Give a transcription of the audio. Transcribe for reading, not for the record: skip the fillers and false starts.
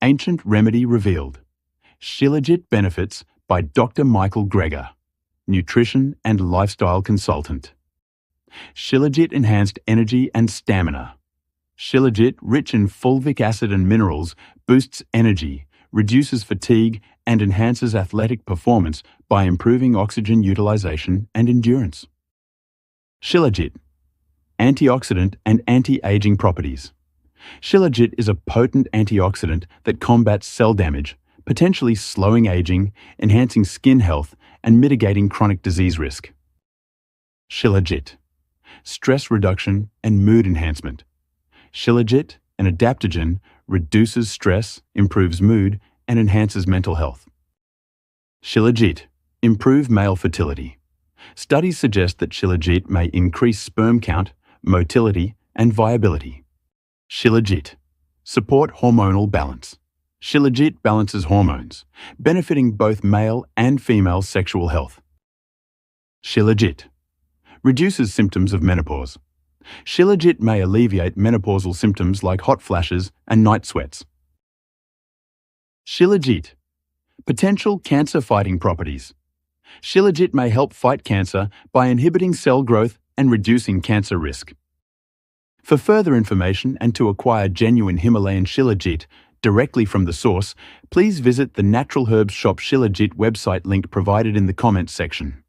Ancient Remedy Revealed. Shilajit Benefits by Dr. Michael Greger, Nutrition and Lifestyle Consultant. Shilajit enhanced energy and stamina. Shilajit, rich in fulvic acid and minerals, boosts energy, reduces fatigue, and enhances athletic performance by improving oxygen utilization and endurance. Shilajit. Antioxidant and anti-aging properties. Shilajit is a potent antioxidant that combats cell damage, potentially slowing aging, enhancing skin health, and mitigating chronic disease risk. Shilajit. Stress reduction and mood enhancement. Shilajit, an adaptogen, reduces stress, improves mood, and enhances mental health. Shilajit. Improve male fertility. Studies suggest that Shilajit may increase sperm count, motility, and viability. Shilajit. Support hormonal balance. Shilajit balances hormones, benefiting both male and female sexual health. Shilajit. Reduces symptoms of menopause. Shilajit may alleviate menopausal symptoms like hot flashes and night sweats. Shilajit. Potential cancer-fighting properties. Shilajit may help fight cancer by inhibiting cell growth and reducing cancer risk. For further information and to acquire genuine Himalayan Shilajit directly from the source, please visit the Natural Herbs Shop Shilajit website link provided in the comments section.